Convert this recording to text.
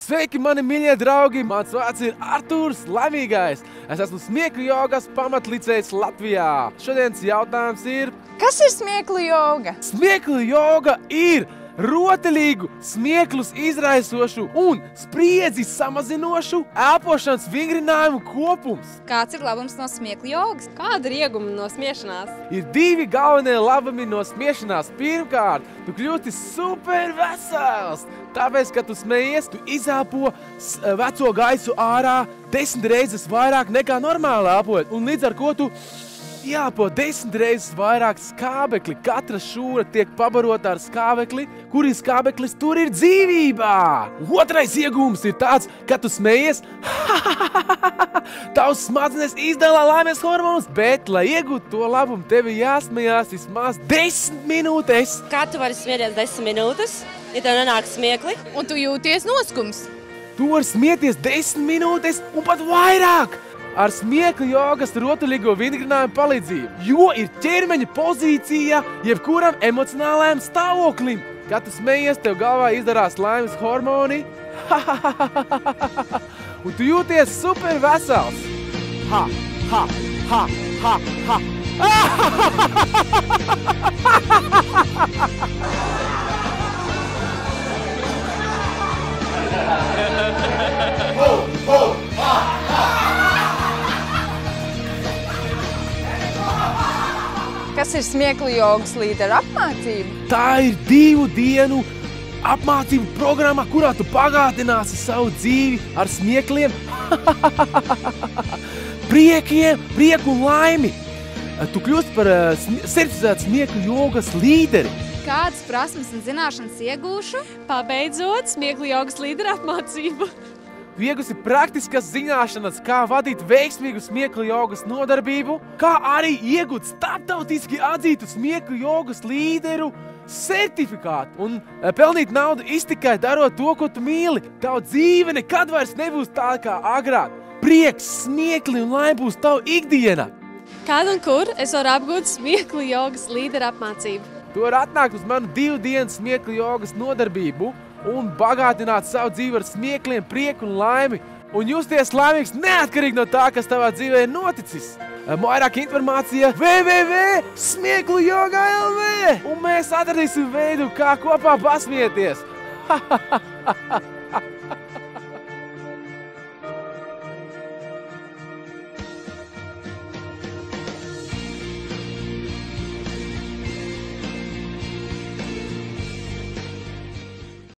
Sveiki, mani mīļie draugi! Mans vārds ir Artūrs Laimīgais. Es esmu smieklu jogas pamatlicējs Latvijā. Šodienas jautājums ir... Kas ir smieklu joga? Smieklu joga ir rotaļīgu, smieklus izraisošu un spriedzi samazinošu elpošanas vingrinājumu kopums. Kāds ir labums no smieklu jogas? Kāda ir ieguma no smiešanās? Ir divi galvenie labumi no smiešanās. Pirmkārt, tu kļūsti super vesels. Tāpēc, kad tu smejies, tu izelpo veco gaisu ārā 10 reizes vairāk nekā normāli elpojot. Un līdz ar ko tu jāpo 10 reizes vairāk skābekli. Katra šūra tiek pabarota ar skābekli, kur ir skābeklis, tur ir dzīvībā. Otrais iegūms ir tāds, ka tu smejies, tavs smadzenes izdala laimes hormonus, bet, lai iegūtu to labumu, tevi jāsmejās vismaz 10 minūtes. Kā tu vari smieties 10 minūtes, ja tev nenāk smiekli? Un tu jūties noskums. Tu vari smieties 10 minūtes un pat vairāk ar smieklu jogas rotaļīgo vingrinājumu palīdzību, jo ir ķermeņa pozīcija jebkuram emocionālajam stāvoklim. Kad tu smejies, tev galvā izdarās laimes hormoni, un tu jūties super vesels. Ha, ha, ha, ha, ha. Kas ir smieklu jogas līderu apmācība? Tā ir 2 dienu apmācību programma, kurā tu pagātināsi savu dzīvi ar smiekliem, prieku un laimi. Tu kļūsi par certificētu smieklu jogas līderi. Kādas prasmes un zināšanas iegūšu? Pabeidzot smieklu jogas līderu apmācību. Iegūsi praktiskas zināšanas, kā vadīt veiksmīgu smieklu jogas nodarbību, kā arī iegūt starptautiski atzītu smieklu jogas līderu certifikātu un pelnīt naudu iztikai darot to, ko tu mīli. Tava dzīve nekad vairs nebūs tāda kā agrāk. Prieks, smiekli un laime būs tava ikdiena. Kad un kur es varu apgūt smieklu jogas līderu apmācību? Tu vari atnākt uz manu 2 dienu smieklu jogas nodarbību un bagātināt savu dzīvi ar smiekliem, prieku un laimi. Un justies laimīgs neatkarīgi no tā, kas tavā dzīvē ir noticis. Vairāk informācija www.smieklujoga.lv un mēs atradīsim veidu, kā kopā pasmieties.